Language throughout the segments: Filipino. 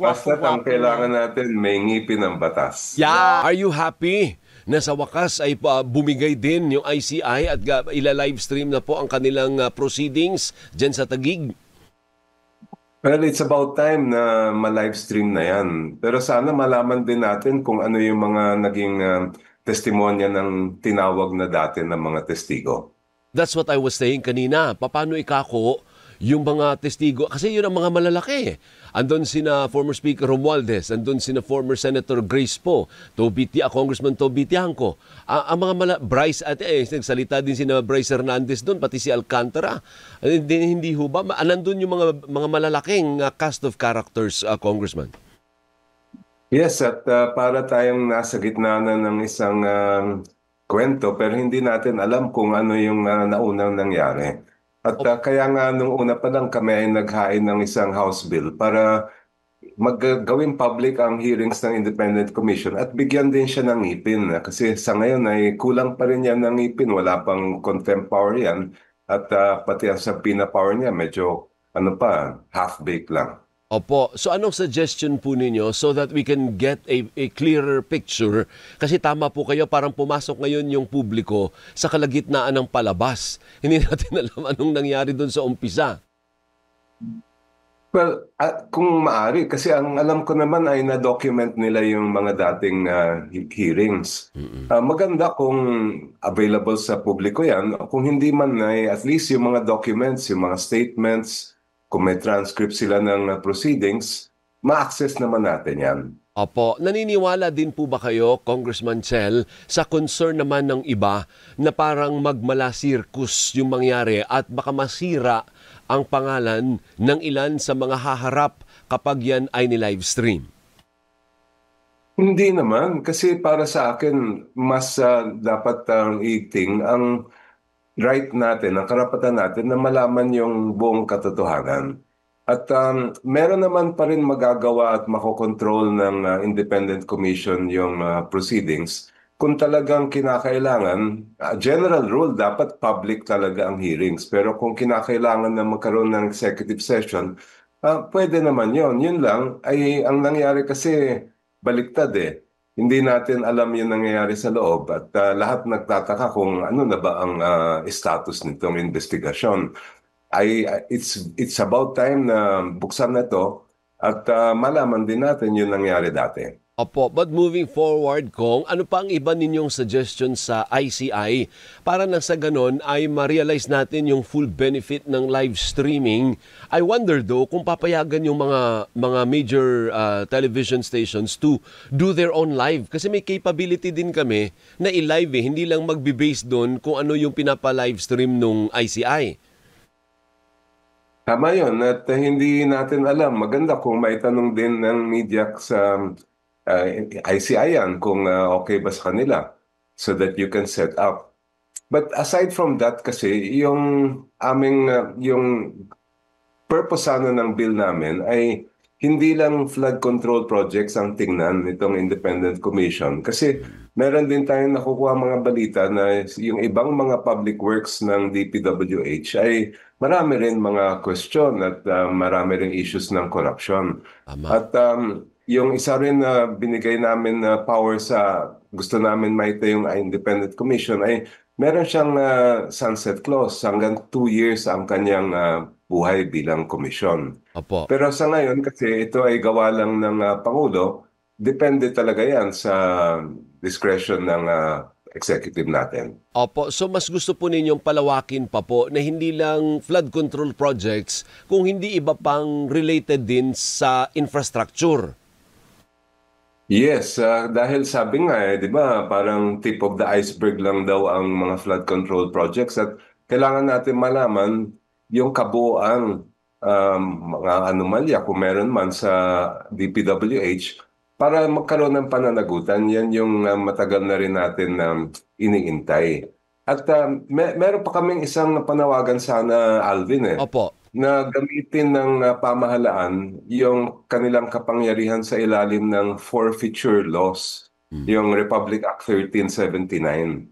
Basta't ang Gwapo-gwapo kailangan na. natin, may ngipin ng batas. Yeah. Are you happy na sa wakas ay bumigay din yung ICI at ila-livestream na po ang kanilang proceedings dyan sa Taguig? Well, it's about time na ma-livestream na yan. Pero sana malaman din natin kung ano yung mga naging testimonya ng tinawag na dati ng mga testigo. That's what I was saying kanina. Paano ikako yung mga testigo? Kasi yun ang mga malalaki. Andun sina former Speaker Romualdez, andun sina former Senator Grace Poe, Congressman Toby Tiangco. Ang mga Bryce at nagsalita din sina Bryce Hernandez doon, pati si Alcantara. Hindi ho ba? Nandun yung mga malalaking cast of characters, Congressman. Yes, at para tayong nasa gitna na ng isang kwento, pero hindi natin alam kung ano yung naunang nangyari. At kaya nga nung una pa lang kami ay naghain ng isang House Bill para maggawin public ang hearings ng Independent Commission at bigyan din siya ng ngipin. Kasi sa ngayon ay kulang pa rin yan ng ngipin, wala pang contempt power yan. At pati ang subpoena power niya medyo half-baked lang. Opo. So anong suggestion po ninyo so that we can get a clearer picture? Kasi tama po kayo, parang pumasok ngayon yung publiko sa kalagitnaan ng palabas. Hindi natin alam anong nangyari doon sa umpisa. Well, kung maaari, kasi ang alam ko naman ay na-document nila yung mga dating hearings. Maganda kung available sa publiko yan. Kung hindi man ay at least yung mga documents, yung mga statements, kung may transcript sila ng proceedings, ma-access naman natin yan. Opo. Naniniwala din po ba kayo, Congressman Chel, sa concern naman ng iba na parang magmala-circus yung mangyari at baka masira ang pangalan ng ilan sa mga haharap kapag yan ay ni-livestream? Hindi naman. Kasi para sa akin, mas dapat iting ang right natin, ang karapatan natin na malaman yung buong katotohanan. At meron naman pa rin magagawa at makokontrol ng Independent Commission yung proceedings. Kung talagang kinakailangan, general rule, dapat public talaga ang hearings. Pero kung kinakailangan na magkaroon ng executive session, pwede naman yon. Yun lang, ay ang nangyari kasi baliktad eh. Hindi natin alam yung nangyayari sa loob at lahat nagtataka kung ano na ba ang status nitong investigasyon. It's about time na buksan na to at malaman din natin yung nangyari dati. Opo, but moving forward, Kong, ano pa ang iba ninyong suggestion sa ICI para nang sa ganon ay ma-realize natin yung full benefit ng live streaming? I wonder though kung papayagan yung mga major television stations to do their own live. Kasi may capability din kami na i-live hindi lang magbe-base doon kung ano yung pinapa-live stream nung ICI. Tama yun at hindi natin alam. Maganda kung maitanong din ng media sa ICI yan kung okay ba sa kanila so that you can set up. But aside from that kasi, yung aming, yung purpose sana ng bill namin ay hindi lang flood control projects ang tingnan nitong Independent Commission. Kasi meron din tayong nakukuha mga balita na yung ibang mga public works ng DPWH ay marami rin mga question at marami rin issues ng corruption. At yung isa rin na binigay namin na power sa gusto namin maita yung Independent Commission ay meron siyang sunset clause. Hanggang 2 years ang kanyang buhay bilang komisyon. Opo. Pero sa ngayon kasi ito ay gawa lang ng Pangulo, depende talaga yan sa discretion ng executive natin. Opo, so mas gusto po ninyong palawakin pa po na hindi lang flood control projects, kung hindi iba pang related din sa infrastructure. Yes, dahil sabi nga di ba, parang tip of the iceberg lang daw ang mga flood control projects at kailangan natin malaman yung kabuuan mga anomalya kung meron man sa DPWH para magkaroon ng pananagutan. Yan yung matagal na rin natin iniintay. At meron pa kaming isang panawagan sana, Alvin Opo. na gamitin ng pamahalaan yung kanilang kapangyarihan sa ilalim ng forfeiture laws, yung Republic Act 1379.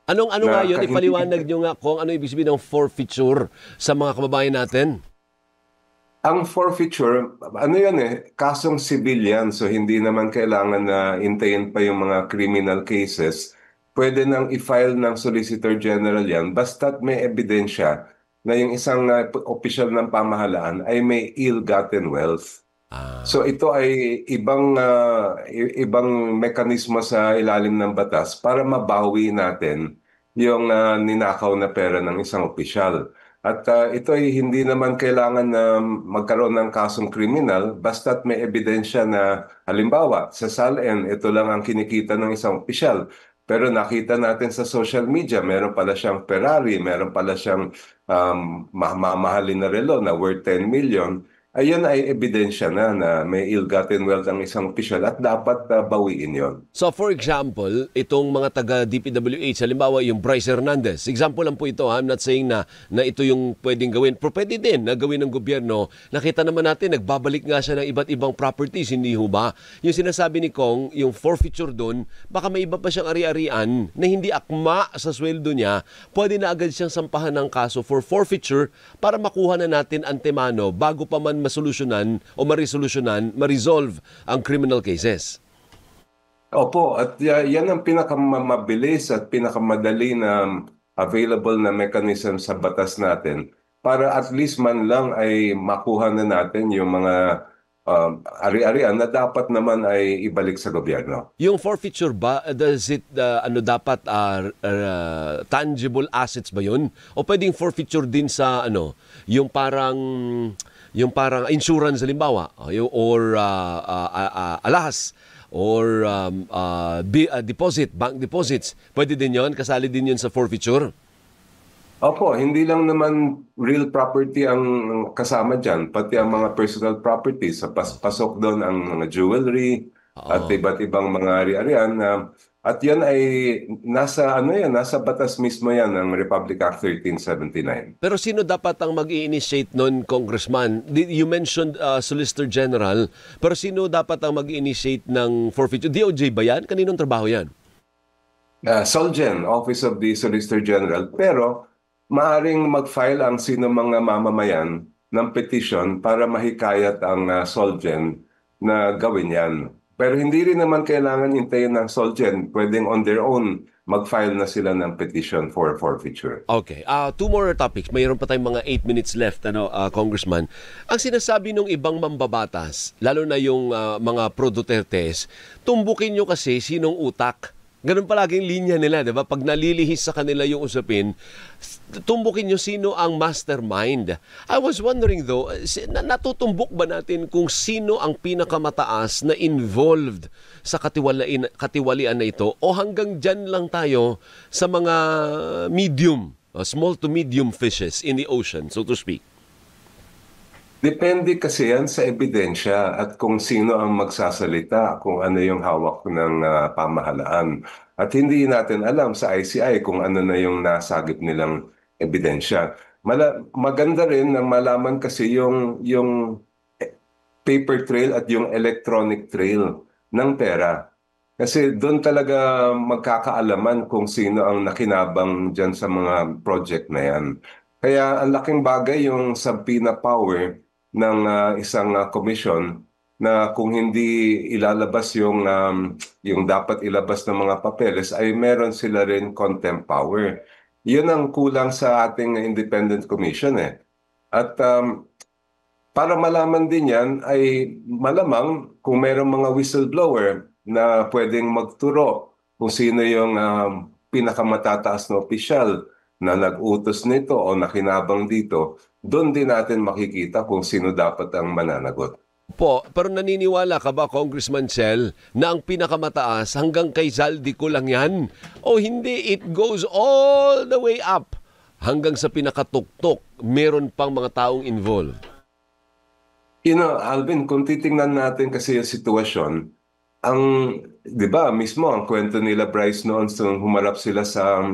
Ano nga yun? Ipaliwanag nyo nga kung ano ibig sabihin ng forfeiture sa mga kababayan natin. Ang forfeiture, ano yan kasong civilian, so hindi naman kailangan na intayin pa yung mga criminal cases. Pwede nang i-file ng Solicitor General yan, basta't may ebidensya na yung isang opisyal ng pamahalaan ay may ill-gotten wealth. So ito ay ibang mekanismo sa ilalim ng batas para mabawi natin yung ninakaw na pera ng isang opisyal. At ito ay hindi naman kailangan na magkaroon ng kasong kriminal basta't may ebidensya na halimbawa sa SALN ito lang ang kinikita ng isang opisyal. Pero nakita natin sa social media, meron pala siyang Ferrari, meron pala siyang mamahalin na relo na worth 10 million. Ayun ay ebidensya na may ill-gotten wealth ang isang opisyal at dapat bawiin yon. So for example, itong mga taga DPWH, halimbawa yung Bryce Hernandez, example lang po ito, I'm not saying na ito yung pwedeng gawin, pero pwede din na gawin ng gobyerno. Nakita naman natin, nagbabalik nga siya ng iba't ibang properties, hindi ho ba? Yung sinasabi ni Kong, yung forfeiture doon, baka may iba pa siyang ari-arian na hindi akma sa sweldo niya, pwede na agad siyang sampahan ng kaso for forfeiture para makuha na natin antemano bago pa man masolusyonan o ma-resolve ang criminal cases. Opo, at yan ang pinakamabilis at pinakamadali na available na mechanism sa batas natin para at least man lang ay makuha na natin yung mga ari-arian na dapat naman ay ibalik sa gobyerno. Yung forfeiture ba, does it, dapat tangible assets ba yun? O pwedeng forfeiture din sa, yung parang insurance halimbawa, or alahas, or deposit, bank deposits. Pwede din yon, kasali din yun sa forfeiture? Opo, hindi lang naman real property ang kasama dyan, pati ang mga personal properties. Pasok doon ang mga jewelry at iba't ibang mga ari-arian. At yan ay nasa batas mismo yan ng Republic Act 1379. Pero sino dapat ang mag-i-initiate nun, Congressman? You mentioned Solicitor General, pero sino dapat ang mag-i-initiate ng forfeiture? DOJ ba yan? Kaninong trabaho yan? SOLGEN, Office of the Solicitor General. Pero maaring mag-file ang sino mga mamamayan ng petition para mahikayat ang SOLGEN na gawin yan. Pero hindi rin naman kailangan hintayin ng SOLGEN. Pwedeng on their own mag-file na sila ng petition for forfeiture. Okay. Two more topics. Mayroon pa tayong mga 8 minutes left, Congressman. Ang sinasabi ng ibang mambabatas, lalo na yung mga pro-Dutertes, tumbukin nyo kasi sinong utak. Ganun palaging linya nila, di ba? Pag nalilihis sa kanila yung usapin, tumbukin nyo sino ang mastermind. I was wondering though, natutumbok ba natin kung sino ang pinakamataas na involved sa katiwalian na ito o hanggang dyan lang tayo sa mga medium, small to medium fishes in the ocean, so to speak? Depende kasi yan sa ebidensya at kung sino ang magsasalita, kung ano yung hawak ng pamahalaan. At hindi natin alam sa ICI kung ano na yung nasagip nilang ebidensya. Maganda rin na malaman kasi yung paper trail at yung electronic trail ng pera. Kasi doon talaga magkakaalaman kung sino ang nakinabang dyan sa mga project na yan. Kaya ang laking bagay yung subpoena power ng isang commission na kung hindi ilalabas yung dapat ilabas ng mga papeles ay meron sila rin contempt power. Yun ang kulang sa ating independent commission eh. At para malaman din yan ay malamang kung meron mga whistleblower na pwedeng magturo kung sino yung pinakamatataas na opisyal na nag-utos nito o nakinabang dito, doon din natin makikita kung sino dapat ang mananagot. Pero naniniwala ka ba, Congressman Chel, na ang pinakamataas hanggang kay Zaldico lang yan? O hindi, it goes all the way up hanggang sa pinakatuktok, meron pang mga taong involved? Alvin, kung titingnan natin kasi yung sitwasyon, di ba, mismo ang kwento nila Bryce noon nung humarap sila sa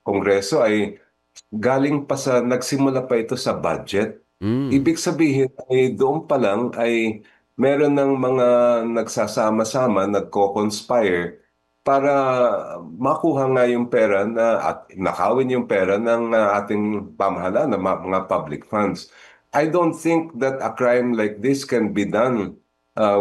Kongreso ay galing pa nagsimula pa ito sa budget. Ibig sabihin ay doon pa lang ay meron ng mga nagsasama-sama, nagko-conspire para makuha nga yung pera at nakawin yung pera ng ating pamahalaan, ng mga public funds. I don't think that a crime like this can be done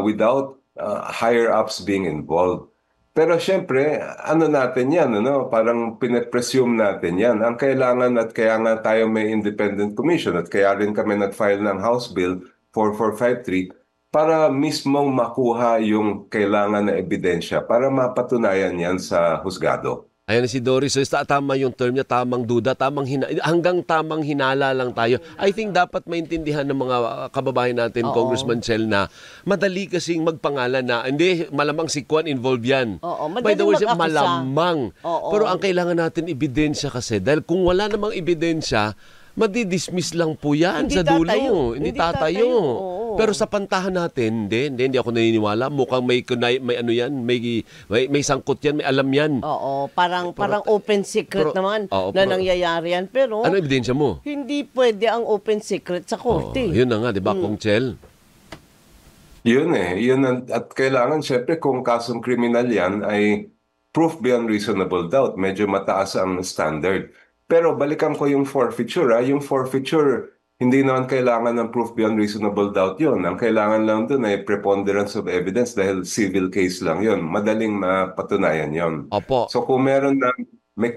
without higher-ups being involved. Pero syempre, ano natin yan, ano? Parang pinapresume natin yan. Ang kailangan at kaya nga tayo may independent commission at kaya rin kami nag-file ng House Bill 4453 para mismong makuha yung kailangan na ebidensya para mapatunayan yan sa husgado. Ayan si Doris, so tama yung term niya, tamang duda, hanggang tamang hinala lang tayo. I think dapat maintindihan ng mga kababayan natin, Congressman Chel, na madali kasing magpangalan na, hindi, malamang si Kwan involved yan. By the way, malamang. Pero ang kailangan natin ebidensya kasi, dahil kung wala namang ebidensya, madidismiss lang po yan Hindi sa dulo. tatayo. Hindi Hindi tatayo. tatayo. Pero sa pantahan natin, hindi ako naniniwala. Mukhang may ano yan, may sangkot yan, may alam yan. Oo, parang open secret naman na nangyayari yan. Pero ano ebidensya mo? hindi pwede ang open secret sa korte. Yun na nga, di ba, Kong Chel? Yun at kailangan syempre kung kasong kriminal yan ay proof beyond reasonable doubt. Medyo mataas ang standard. Pero balikan ko yung forfeiture. Yung forfeiture, hindi naman kailangan ng proof beyond reasonable doubt yun. Ang kailangan lang dun ay preponderance of evidence dahil civil case lang yun. Madaling mapatunayan yun. Opo. So kung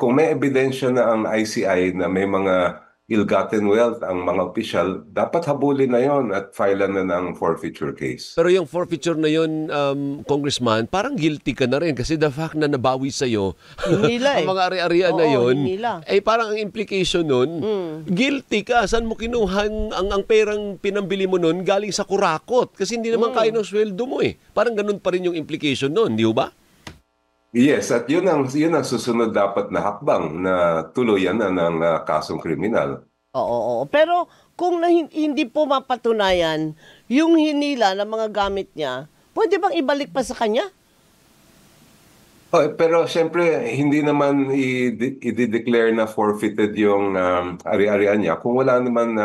kung may ebidensya na ang ICI na may mga ill-gotten wealth ang mga opisyal, dapat habulin na yon at filean na ng forfeiture case. Pero yung forfeiture na yun, Congressman, parang guilty ka na rin kasi the fact na nabawi sa'yo ang mga ari-arian na yun, parang ang implication nun, guilty ka. Saan mo kinuha ang perang pinambili mo nun galing sa kurakot? Kasi hindi naman kaya ng sweldo mo eh. Parang ganun pa rin yung implication nun, di ba? Yes, at yun ang susunod dapat na hakbang na tuluyan na ng kasong kriminal. Oo. Pero kung hindi po mapatunayan yung hinila ng mga gamit niya, pwede bang ibalik pa sa kanya? Pero siyempre, hindi naman i-declare na forfeited yung ari-arian niya kung wala naman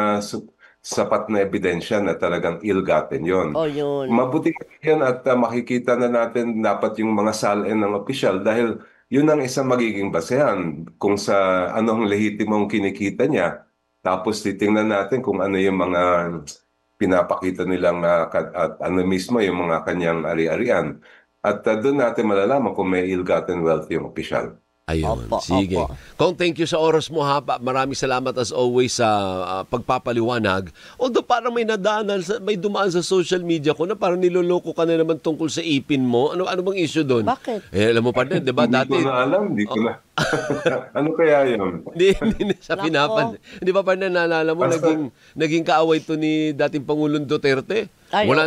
sapat na ebidensya na talagang ill-gotten yun. Yun. Mabuti yan at makikita na natin dapat yung mga salin ng opisyal dahil yun ang isang magiging basehan kung sa anong lehitimong kinikita niya. Tapos titingnan natin kung ano yung mga pinapakita nilang at ano mismo yung mga kanyang ari-arian. At doon natin malalaman kung may ill-gotten wealth yung opisyal. Ayun, sige. Kung thank you sa oras mo ha. Maraming salamat as always sa pagpapaliwanag. Although parang may dumaan sa social media ko na parang niloloko ka na naman tungkol sa ipin mo. Ano bang issue doon? Bakit? Alam mo pa din, 'di ba dati? Hindi ko na alam, hindi ko na. Ano kaya 'yon? Hindi sa pinapan. Hindi ba pa naalala mo naging kaaway to ni dating Pangulong Duterte? Wala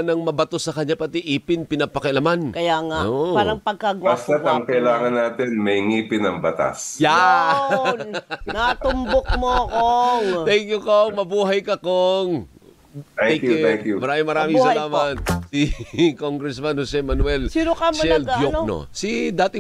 nang mabato sa kanya, pati ipin pinapakialaman. Kaya nga, parang pagkagwapo. Basta ang kailangan natin, may ngipin ng batas. Yan! Natumbok mo, Kong! Thank you, Kong. Mabuhay ka, Kong. Thank you. Maraming salamat. Si Congressman Jose Manuel Sino ka Shell Diokno. Si dating